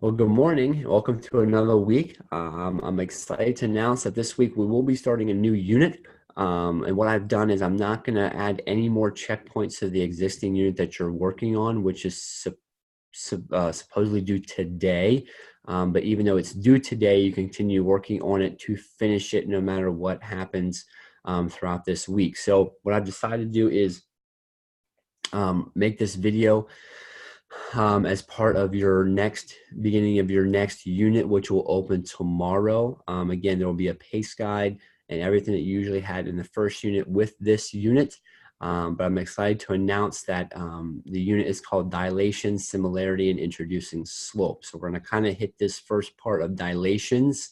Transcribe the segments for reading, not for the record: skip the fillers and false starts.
Well, good morning. Welcome to another week. I'm excited to announce that this week we will be starting a new unit. And what I've done is I'm not going to add any more checkpoints to the existing unit that you're working on, which is supposedly due today. But even though it's due today, you continue working on it to finish it no matter what happens throughout this week. So what I've decided to do is make this video as part of your beginning of your next unit, which will open tomorrow. Again, there will be a pace guide and everything that you usually had in the first unit with this unit. But I'm excited to announce that the unit is called Dilations, Similarity, and Introducing Slope. So we're going to kind of hit this first part of dilations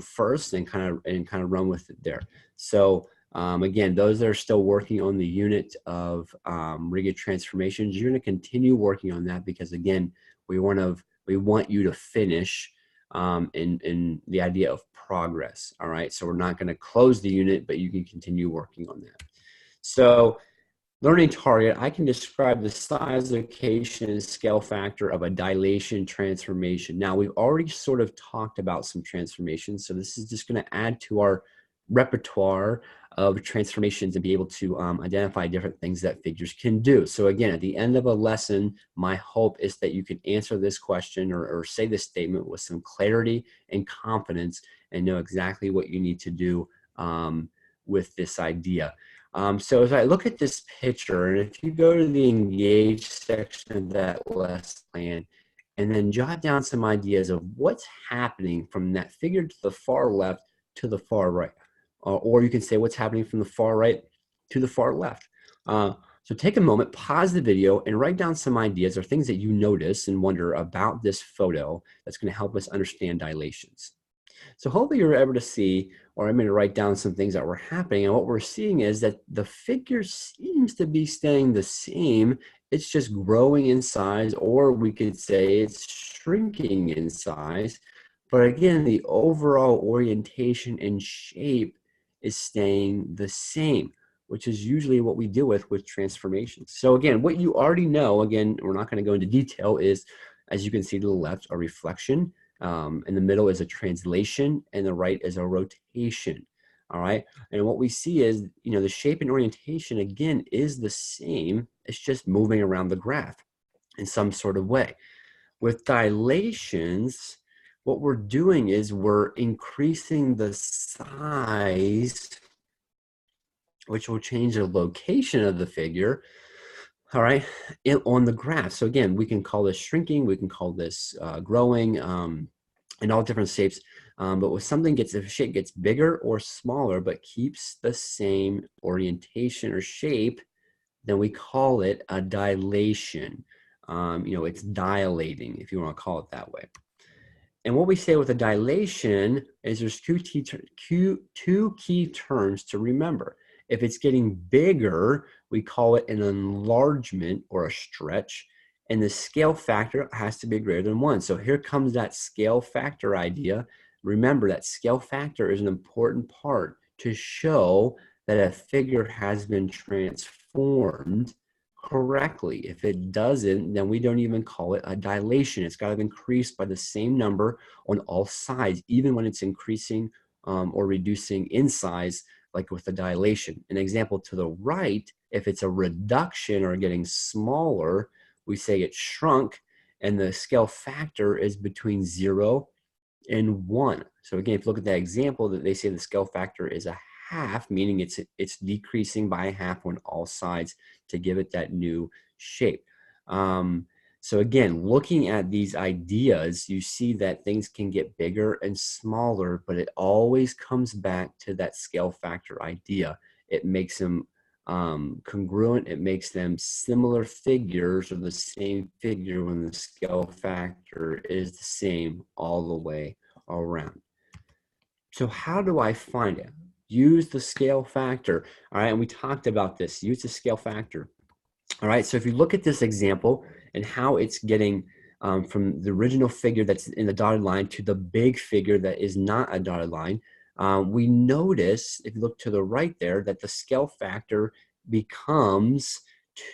first and kind of run with it there. So again, those that are still working on the unit of rigid transformations, you're going to continue working on that because again, we want you to finish in the idea of progress. All right, so we're not going to close the unit, but you can continue working on that. So learning target, I can describe the size, location, and scale factor of a dilation transformation. Now, we've already sort of talked about some transformations, so this is just going to add to our repertoire of transformations and be able to identify different things that figures can do. So again, at the end of a lesson, my hope is that you can answer this question or say this statement with some clarity and confidence and know exactly what you need to do with this idea. So as I look at this picture, and if you go to the engage section of that lesson plan, and then jot down some ideas of what's happening from that figure to the far left to the far right. Or you can say what's happening from the far right to the far left. So take a moment, pause the video, and write down some ideas or things that you notice and wonder about this photo that's going to help us understand dilations. So hopefully you're able to see, or I'm going to write down some things that were happening. And what we're seeing is that the figure seems to be staying the same. It's just growing in size, or we could say it's shrinking in size. But again, the overall orientation and shape is staying the same, which is usually what we deal with transformations. So again, what you already know, again, we're not going to go into detail, is, as you can see to the left, a reflection. In the middle is a translation, and the right is a rotation. All right. And what we see is, the shape and orientation, again, is the same. It's just moving around the graph in some sort of way. With dilations, what we're doing is we're increasing the size, which will change the location of the figure, all right, on the graph. So again, we can call this shrinking, we can call this growing, in all different shapes. But with something if a shape gets bigger or smaller, but keeps the same orientation or shape, then we call it a dilation. It's dilating, if you want to call it that way. And what we say with a dilation is there's two key terms to remember. If it's getting bigger, we call it an enlargement or a stretch, and the scale factor has to be greater than 1. So here comes that scale factor idea. Remember that scale factor is an important part to show that a figure has been transformed correctly. If it doesn't, then we don't even call it a dilation. It's got to increase by the same number on all sides, even when it's increasing or reducing in size, like with a dilation. An example to the right, if it's a reduction or getting smaller, we say it shrunk, and the scale factor is between 0 and 1. So again, if you look at that example, that they say the scale factor is a half, meaning it's decreasing by a half on all sides to give it that new shape. So again, looking at these ideas, you see that things can get bigger and smaller, but it always comes back to that scale factor idea. It makes them congruent. It makes them similar figures or the same figure when the scale factor is the same all the way around. So how do I find it? Use the scale factor. All right, and we talked about this. Use the scale factor. All right, so if you look at this example and how it's getting from the original figure that's in the dotted line to the big figure that is not a dotted line, we notice, if you look to the right there, that the scale factor becomes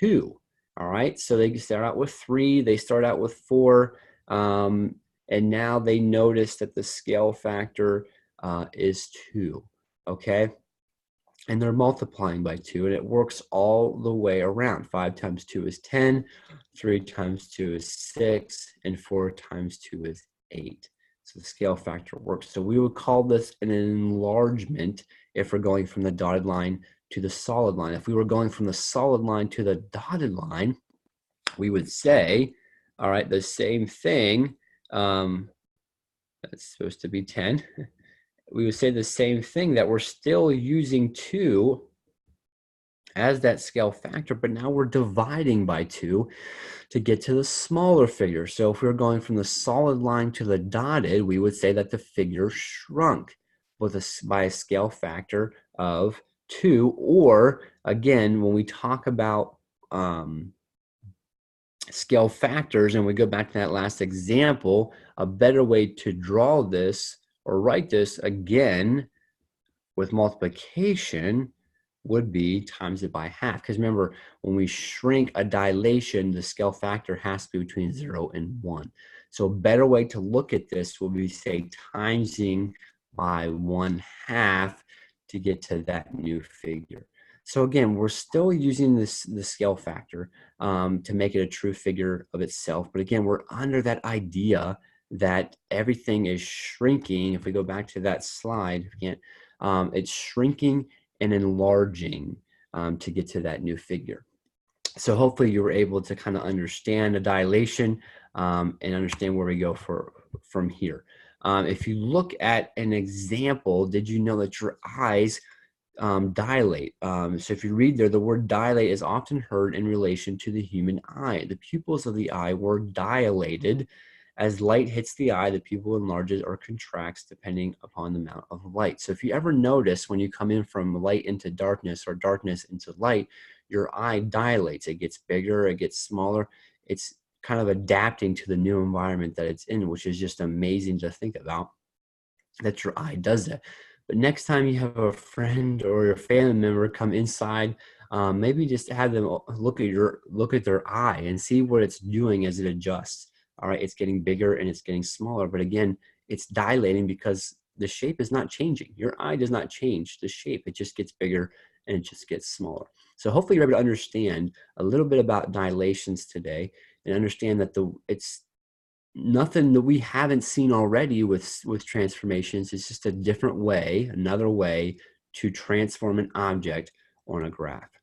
2. All right, so they start out with 3, they start out with 4, and now they notice that the scale factor is 2, okay? And they're multiplying by 2, and it works all the way around. 5 times 2 is 10, 3 times 2 is 6, and 4 times 2 is 8. So the scale factor works. So we would call this an enlargement if we're going from the dotted line to the solid line. If we were going from the solid line to the dotted line, we would say, all right, the same thing. That's supposed to be 10. We would say the same thing, that we're still using 2 as that scale factor, but now we're dividing by 2 to get to the smaller figure. So if we were going from the solid line to the dotted, we would say that the figure shrunk by a scale factor of 2. Or again, when we talk about scale factors, and we go back to that last example, a better way to draw this or write this again with multiplication would be times it by half. Because remember, when we shrink a dilation, the scale factor has to be between 0 and 1. So a better way to look at this would be, say, timesing by 1/2 to get to that new figure. So again, we're still using the scale factor to make it a true figure of itself. But again, we're under that idea that everything is shrinking. If we go back to that slide, it's shrinking and enlarging to get to that new figure. So hopefully you were able to kind of understand a dilation and understand where we go from here. If you look at an example, did you know that your eyes dilate? So if you read there, the word dilate is often heard in relation to the human eye. The pupils of the eye were dilated. As light hits the eye, the pupil enlarges or contracts depending upon the amount of light. So if you ever notice when you come in from light into darkness or darkness into light, your eye dilates. It gets bigger, it gets smaller. It's kind of adapting to the new environment that it's in, which is just amazing to think about, that your eye does that. But next time you have a friend or your family member come inside, maybe just have them look at their eye and see what it's doing as it adjusts. All right, it's getting bigger and it's getting smaller, but again, it's dilating because the shape is not changing. Your eye does not change the shape. It just gets bigger and it just gets smaller. So hopefully you're able to understand a little bit about dilations today and understand that it's nothing that we haven't seen already with transformations. It's just a different way, another way to transform an object on a graph.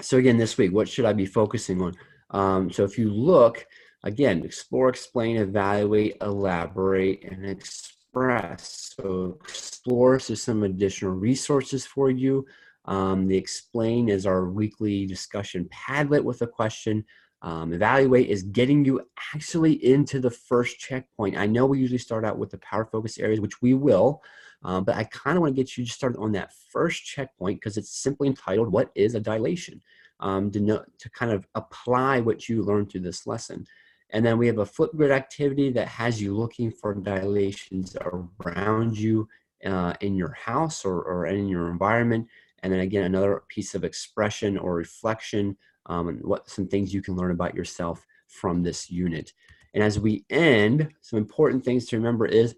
So again, this week, what should I be focusing on? So if you look, again, explore, explain, evaluate, elaborate, and express. So explore is some additional resources for you. The explain is our weekly discussion Padlet with a question. Evaluate is getting you actually into the first checkpoint. I know we usually start out with the power focus areas, which we will, but I kind of want to get you started on that first checkpoint because it's simply entitled, What is a Dilation? To kind of apply what you learned through this lesson. And then we have a Flipgrid activity that has you looking for dilations around you in your house or in your environment. And then again, another piece of expression or reflection and what some things you can learn about yourself from this unit. And as we end, some important things to remember is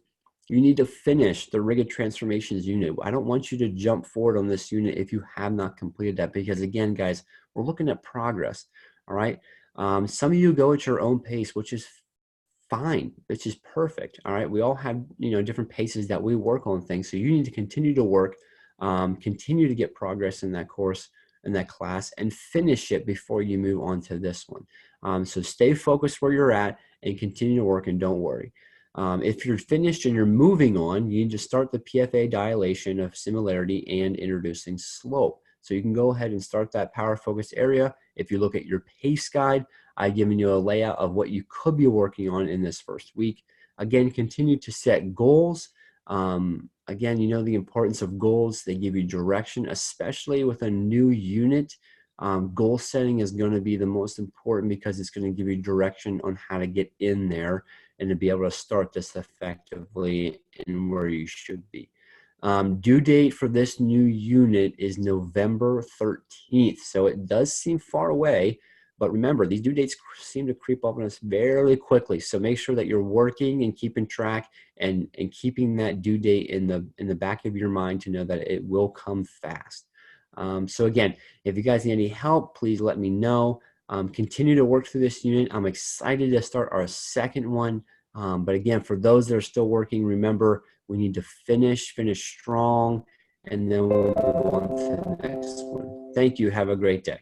you need to finish the rigid transformations unit. I don't want you to jump forward on this unit if you have not completed that, because again, guys, we're looking at progress, all right? Some of you go at your own pace, which is fine, which is perfect, all right? We all have, different paces that we work on things, so you need to continue to work, continue to get progress in that course, in that class, and finish it before you move on to this one. So stay focused where you're at and continue to work, and don't worry. If you're finished and you're moving on, you need to start the PFA dilation of similarity and introducing slope. So you can go ahead and start that power focus area. If you look at your PACE guide, I've given you a layout of what you could be working on in this first week. Again, continue to set goals. Again, you know the importance of goals. They give you direction, especially with a new unit. Goal setting is going to be the most important because it's going to give you direction on how to get in there and to be able to start this effectively and where you should be. Due date for this new unit is November 13th. So it does seem far away, But remember, these due dates seem to creep up on us fairly quickly. So make sure that you're working and keeping track and keeping that due date in the back of your mind to know that it will come fast. So again, if you guys need any help, please let me know. Continue to work through this unit. I'm excited to start our second one. But again, for those that are still working, remember, we need to finish strong, and then we'll move on to the next one. Thank you. Have a great day.